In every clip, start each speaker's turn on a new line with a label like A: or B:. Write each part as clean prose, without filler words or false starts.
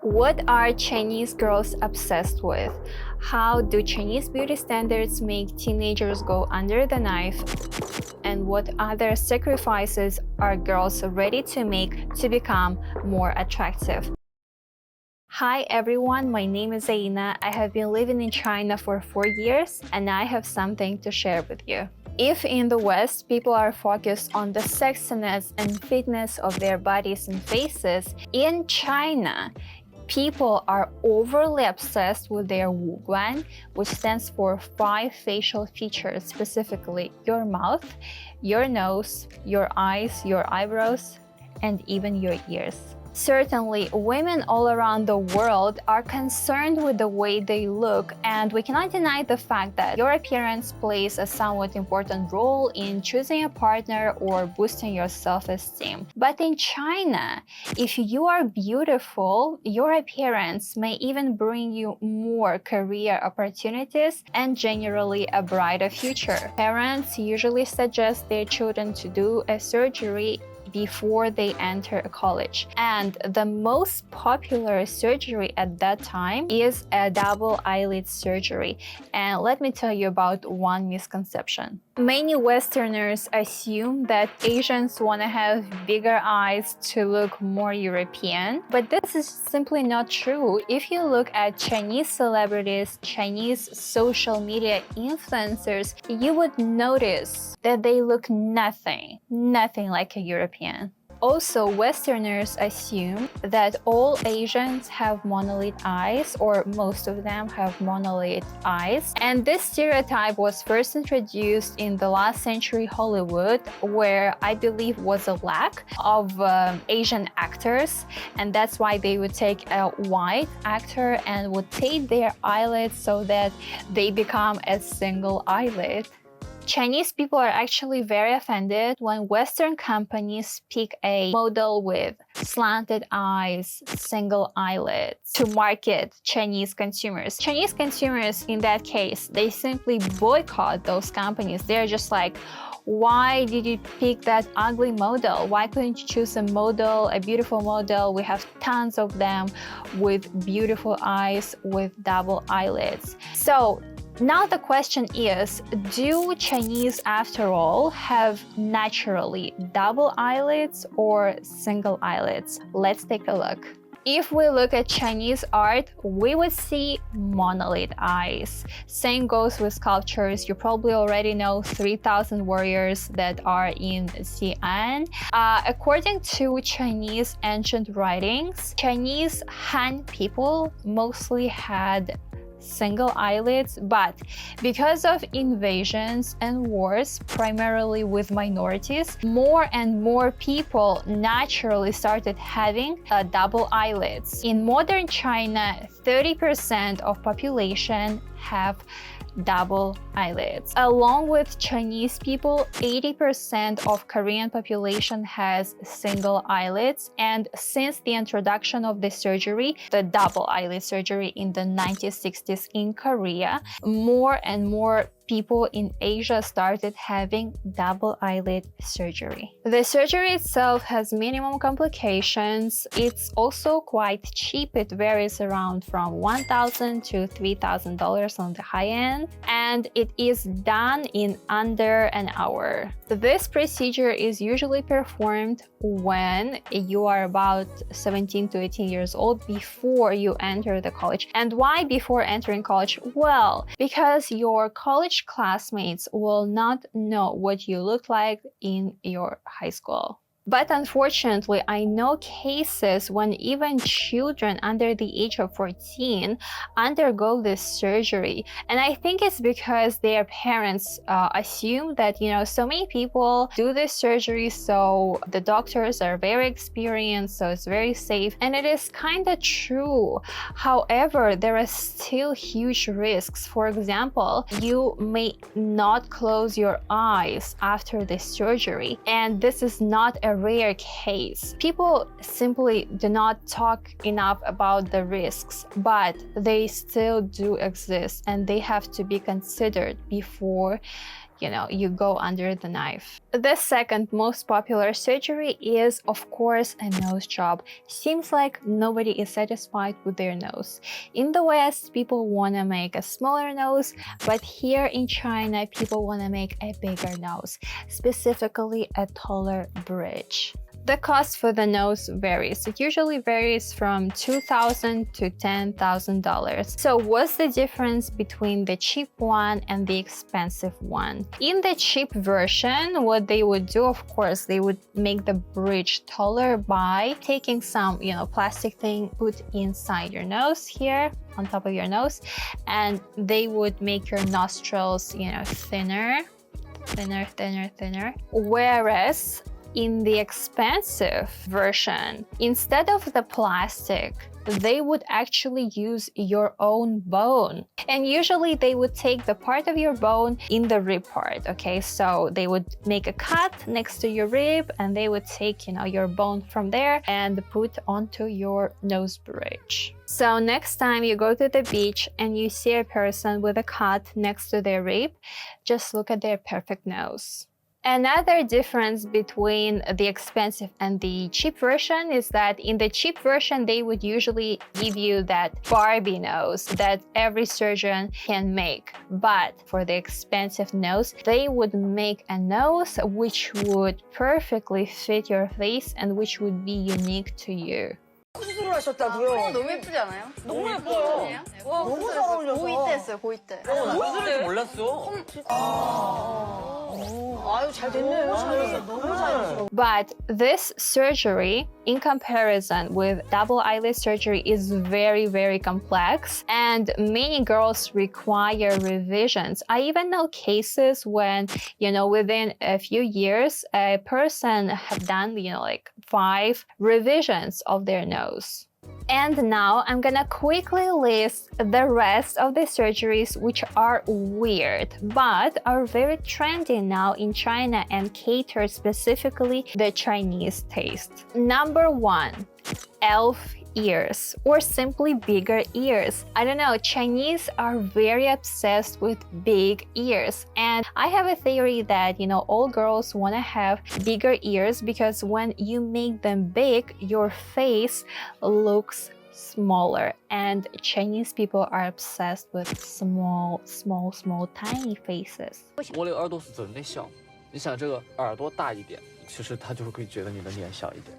A: What are Chinese girls obsessed with? How do Chinese beauty standards make teenagers go under the knife? And what other sacrifices are girls ready to make to become more attractive? Hi everyone, my name is Aina. I have been living in China for 4 years and I have something to share with you. If in the West, people are focused on the sexiness and fitness of their bodies and faces, in China, people are overly obsessed with their Wuguan, which stands for 5 facial features, specifically your mouth, your nose, your eyes, your eyebrows, and even your ears. Certainly, women all around the world are concerned with the way they look, and we cannot deny the fact that your appearance plays a somewhat important role in choosing a partner or boosting your self-esteem. But in China, if you are beautiful, your appearance may even bring you more career opportunities and generally a brighter future. Parents usually suggest their children to do a surgery before they enter college. And the most popular surgery at that time is a double eyelid surgery. And let me tell you about one misconception. Many Westerners assume that Asians want to have bigger eyes to look more European, but this is simply not true. If you look at Chinese celebrities, Chinese social media influencers, you would notice that they look nothing like a European. Also, Westerners assume that all Asians have monolid eyes, or most of them have monolid eyes. And this stereotype was first introduced in the last century Hollywood, where I believe was a lack of Asian actors. And that's why they would take a white actor and would tape their eyelids so that they become a single eyelid. Chinese people are actually very offended when Western companies pick a model with slanted eyes, single eyelids to market Chinese consumers. Chinese consumers, in that case, they simply boycott those companies. They're just like, why did you pick that ugly model? Why couldn't you choose a model, a beautiful model? We have tons of them with beautiful eyes, with double eyelids. So now the question is, do Chinese, after all, have naturally double eyelids or single eyelids? Let's take a look. If we look at Chinese art, we would see monolid eyes. Same goes with sculptures. You probably already know 3,000 warriors that are in Xi'an. According to Chinese ancient writings, Chinese Han people mostly had single eyelids, but because of invasions and wars, primarily with minorities, more and more people naturally started having double eyelids. In modern China, 30% of population have double eyelids. Along with Chinese people, 80% of Korean population has single eyelids, and since the introduction of the surgery, the double eyelid surgery in the 1960s in Korea, more and more people in Asia started having double eyelid surgery. The surgery itself has minimum complications. It's also quite cheap. It varies around from $1,000 to $3,000 on the high end, and it is done in under an hour. This procedure is usually performed when you are about 17 to 18 years old, before you enter the college. And why before entering college? Well, because your college classmates will not know what you look like in your high school. But unfortunately, I know cases when even children under the age of 14 undergo this surgery. And I think it's because their parents assume that, so many people do this surgery, so the doctors are very experienced, so it's very safe. And it is kind of true. However, there are still huge risks. For example, you may not close your eyes after the surgery. And this is not a rare case. People simply do not talk enough about the risks, but they still do exist and they have to be considered before you go under the knife. The second most popular surgery is, of course, a nose job. Seems like nobody is satisfied with their nose. In the West, people want to make a smaller nose, but here in China, people want to make a bigger nose, specifically a taller bridge. The cost for the nose varies. It usually varies from $2,000 to $10,000. So what's the difference between the cheap one and the expensive one? In the cheap version, what they would do, of course, they would make the bridge taller by taking some, plastic thing put inside your nose here, on top of your nose, and they would make your nostrils, thinner. Whereas in the expensive version, instead of the plastic, they would actually use your own bone. And usually they would take the part of your bone in the rib part, okay? So they would make a cut next to your rib and they would take, your bone from there and put onto your nose bridge. So next time you go to the beach and you see a person with a cut next to their rib, just look at their perfect nose. Another difference between the expensive and the cheap version is that in the cheap version, they would usually give you that Barbie nose that every surgeon can make. But for the expensive nose, they would make a nose which would perfectly fit your face and which would be unique to you.
B: 수술을 하셨다고요?
C: 너무 예쁘지 않아요?
B: 너무 예뻐요.
C: 와,
B: 너무 잘 어울려서.
C: 고2 때 했어요, 고2 때.
B: 수술할 줄 몰랐어. 아유, 잘 됐네요. 잘했어. 너무 잘했어.
A: But this surgery, in comparison with double eyelid surgery, is very, very complex, and many girls require revisions. I even know cases when, within a few years, a person have done, like 5 revisions of their nose. And now I'm gonna quickly list the rest of the surgeries which are weird but are very trendy now in China and cater specifically the Chinese taste. Number 1, elf ears, or simply bigger ears. I don't know, Chinese are very obsessed with big ears, and I have a theory that all girls want to have bigger ears because when you make them big, your face looks smaller, and Chinese people are obsessed with small, tiny faces.
D: 我的耳朵是真的小，你想这个耳朵大一点，其实他就会觉得你的脸小一点。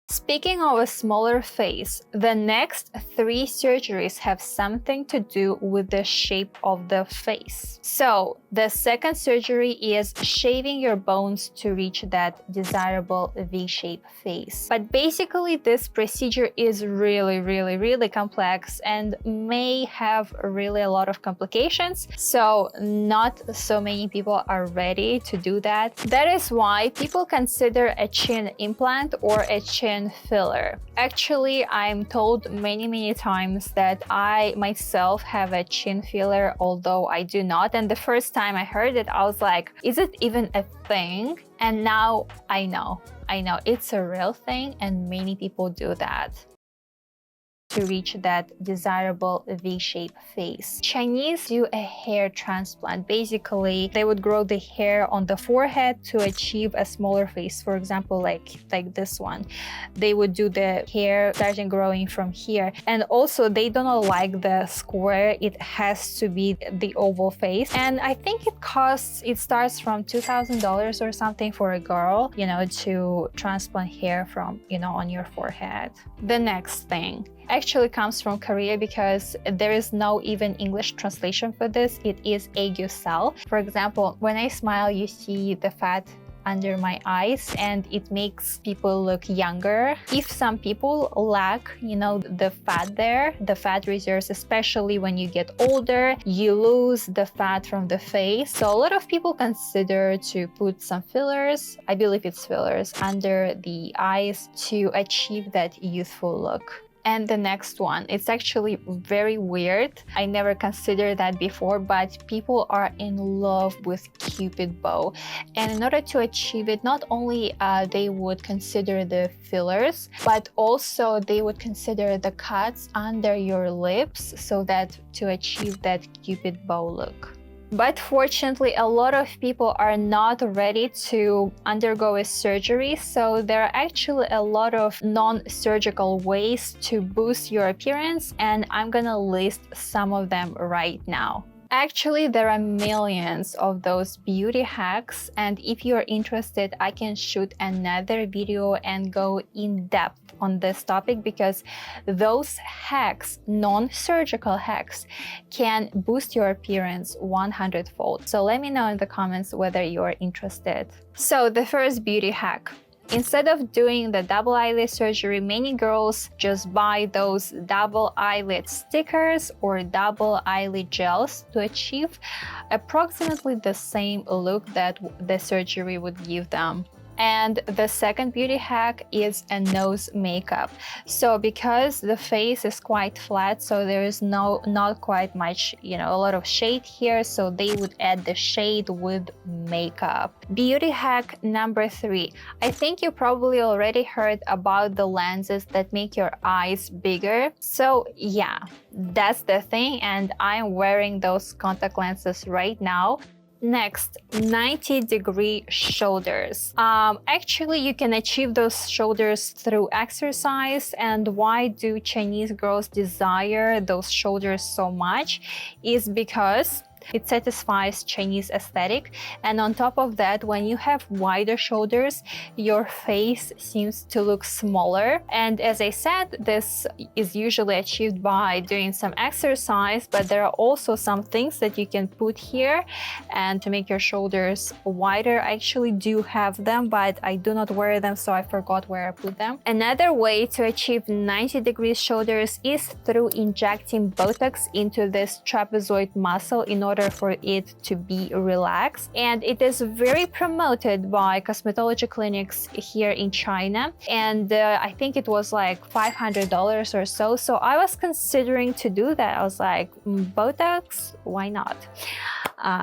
A: Speaking of a smaller face, the next 3 surgeries have something to do with the shape of the face. So, the second surgery is shaving your bones to reach that desirable V-shaped face. But basically, this procedure is really complex and may have really a lot of complications. So, not so many people are ready to do that. That is why people consider a chin implant or a chin filler. Actually, I'm told many times that I myself have a chin filler, although I do not. And the first time I heard it, I was like, is it even a thing? And now I know it's a real thing and many people do that to reach that desirable V-shaped face. Chinese do a hair transplant. Basically, they would grow the hair on the forehead to achieve a smaller face. For example, like this one. They would do the hair starting growing from here. And also, they don't like the square. It has to be the oval face. And I think it starts from $2,000 or something for a girl, to transplant hair from, on your forehead. The next thing actually comes from Korea because there is no even English translation for this. It is aegyo-sal. For example, when I smile, you see the fat under my eyes and it makes people look younger. If some people lack, the fat there, the fat reserves, especially when you get older, you lose the fat from the face. So a lot of people consider to put some fillers, I believe it's fillers, under the eyes to achieve that youthful look. And the next one, it's actually very weird. I never considered that before, but people are in love with Cupid bow. And in order to achieve it, not only they would consider the fillers, but also they would consider the cuts under your lips so that to achieve that Cupid bow look. But fortunately, a lot of people are not ready to undergo a surgery, so there are actually a lot of non-surgical ways to boost your appearance, and I'm gonna list some of them right now. Actually, there are millions of those beauty hacks, and if you're interested, I can shoot another video and go in depth on this topic, because those hacks, non-surgical hacks, can boost your appearance 100-fold. So let me know in the comments whether you're interested. So the first beauty hack. Instead of doing the double eyelid surgery, many girls just buy those double eyelid stickers or double eyelid gels to achieve approximately the same look that the surgery would give them. And the second beauty hack is a nose makeup. So because the face is quite flat, so there is not quite much, a lot of shade here, so they would add the shade with makeup. Beauty hack number 3. I think you probably already heard about the lenses that make your eyes bigger. So yeah, that's the thing, and I'm wearing those contact lenses right now. Next, 90-degree shoulders. Actually, you can achieve those shoulders through exercise. And why do Chinese girls desire those shoulders so much? Is because it satisfies Chinese aesthetic, and on top of that, when you have wider shoulders, your face seems to look smaller. And as I said, this is usually achieved by doing some exercise, but there are also some things that you can put here and to make your shoulders wider. I actually do have them, but I do not wear them, so I forgot where I put them. Another way to achieve 90-degree shoulders is through injecting Botox into this trapezoid muscle in order for it to be relaxed, and it is very promoted by cosmetology clinics here in China, and I think it was like $500 or so. So I was considering to do that. I was like, Botox, why not?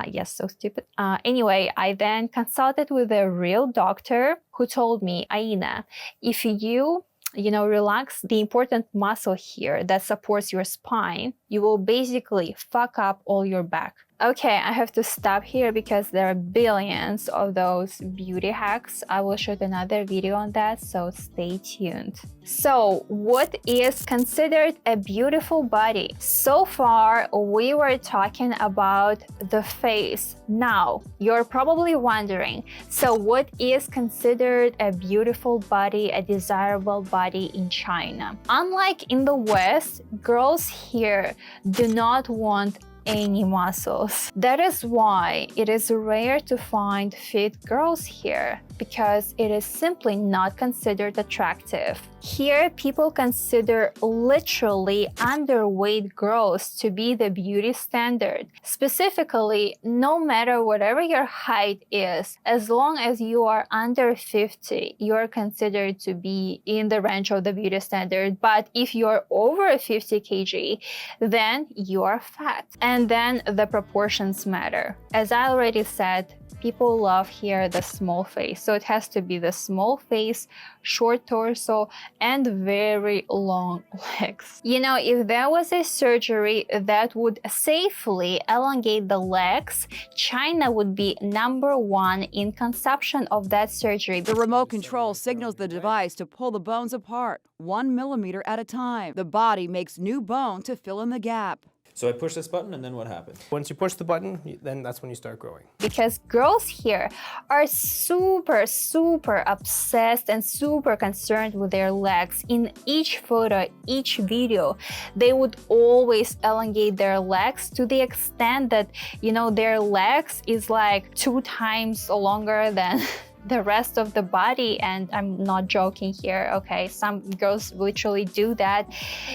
A: Yes, so stupid. Anyway, I then consulted with a real doctor who told me, Aina, if you relax the important muscle here that supports your spine, you will basically fuck up all your back. Okay, I have to stop here because there are billions of those beauty hacks. I will shoot another video on that, so stay tuned. So, what is considered a beautiful body? So far, we were talking about the face. Now, you're probably wondering, so what is considered a beautiful body, a desirable body in China? Unlike in the West, girls here do not want any muscles. That is why it is rare to find fit girls here, because it is simply not considered attractive. Here, people consider literally underweight girls to be the beauty standard. Specifically, no matter whatever your height is, as long as you are under 50, you're considered to be in the range of the beauty standard. But if you're over 50 kg, then you are fat. And then the proportions matter. As I already said, people love here the small face. So it has to be the small face, short torso, and very long legs. If there was a surgery that would safely elongate the legs, China would be #1 in consumption of that surgery.
C: The remote control signals the device to pull the bones apart, 1 millimeter at a time. The body makes new bone to fill in the gap.
E: So I push this button, and then what happens? Once you push the button, then that's when you start growing.
A: Because girls here are super obsessed and super concerned with their legs. In each photo, each video, they would always elongate their legs to the extent that, their legs is like 2 times longer than the rest of the body. And I'm not joking here, okay? Some girls literally do that.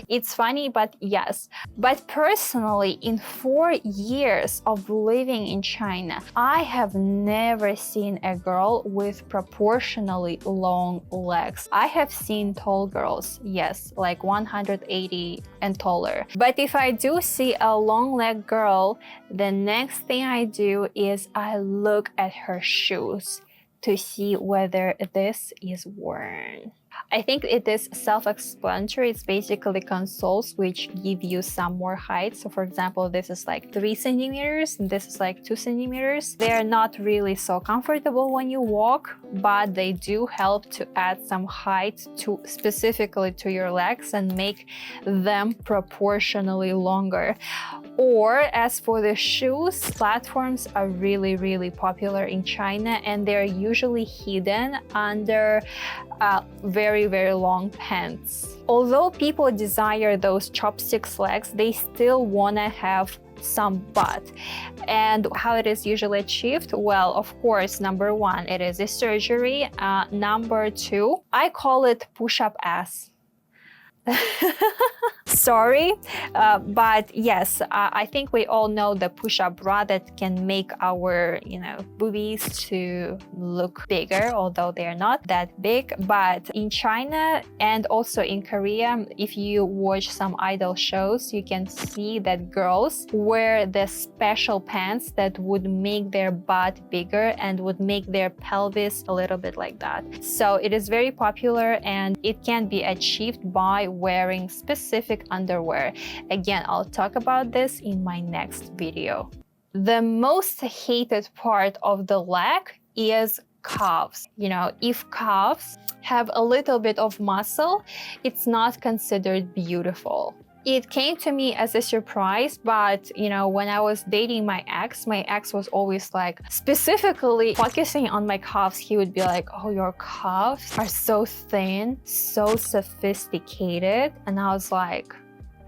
A: It's funny, but yes. But personally, in 4 years of living in China, I have never seen a girl with proportionally long legs. I have seen tall girls, yes, like 180 and taller. But if I do see a long leg girl, the next thing I do is I look at her shoes to see whether this is worn. I think it is self-explanatory. It's basically consoles which give you some more height. So for example, this is like 3 centimeters and this is like 2 centimeters. They're not really so comfortable when you walk, but they do help to add some height to specifically to your legs and make them proportionally longer. Or as for the shoes, platforms are really popular in China, and they're usually hidden under very long pants. Although people desire those chopsticks legs, they still wanna have some butt. And how it is usually achieved? Well, of course, number 1, it is a surgery. Number 2, I call it push-up ass. Sorry, but yes, I think we all know the push-up bra that can make our, boobies to look bigger, although they're not that big. But in China and also in Korea, if you watch some idol shows, you can see that girls wear the special pants that would make their butt bigger and would make their pelvis a little bit like that. So it is very popular, and it can be achieved by wearing specific underwear. Again, I'll talk about this in my next video. The most hated part of the leg is calves. If calves have a little bit of muscle, it's not considered beautiful. It came to me as a surprise, but when I was dating my ex was always like specifically focusing on my calves. He would be like, oh, your calves are so thin, so sophisticated. And I was like,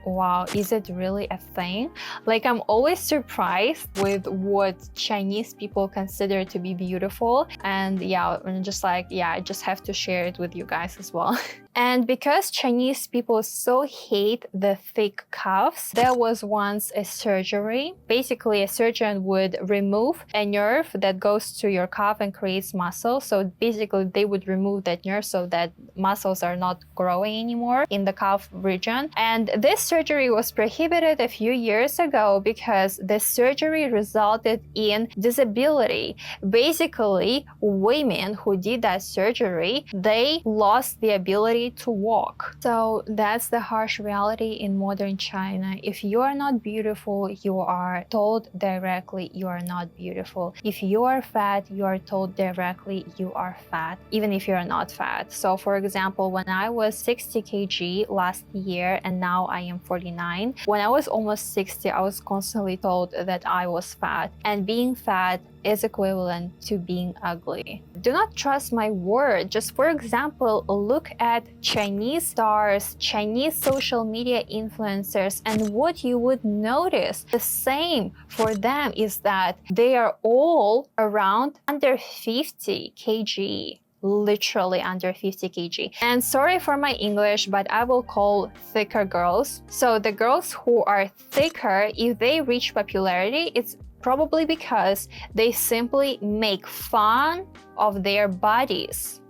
A: wow, is it really a thing? Like, I'm always surprised with what Chinese people consider to be beautiful. And yeah, I'm just like, yeah, I just have to share it with you guys as well. And because Chinese people so hate the thick calves, there was once a surgery. Basically, a surgeon would remove a nerve that goes to your calf and creates muscle. So basically, they would remove that nerve so that muscles are not growing anymore in the calf region. And this surgery was prohibited a few years ago because the surgery resulted in disability. Basically, women who did that surgery, they lost the ability to walk. So that's the harsh reality in modern China. If you are not beautiful, you are told directly you are not beautiful. If you are fat, you are told directly you are fat, even if you are not fat. So for example, when I was 60 kg last year and now I am 49, when I was almost 60, I was constantly told that I was fat, and being fat is equivalent to being ugly. Do not trust my word. Just for example, look at Chinese stars, Chinese social media influencers, and what you would notice the same for them is that they are all around under 50 kg. Literally under 50 kg. And sorry for my English, but I will call thicker girls. So the girls who are thicker, if they reach popularity, it's probably because they simply make fun of their bodies.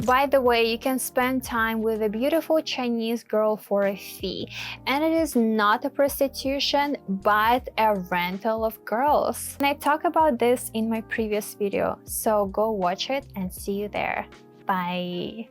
A: By the way, you can spend time with a beautiful Chinese girl for a fee, and it is not a prostitution, but a rental of girls. And I talk about this in my previous video, so go watch it and see you there. Bye.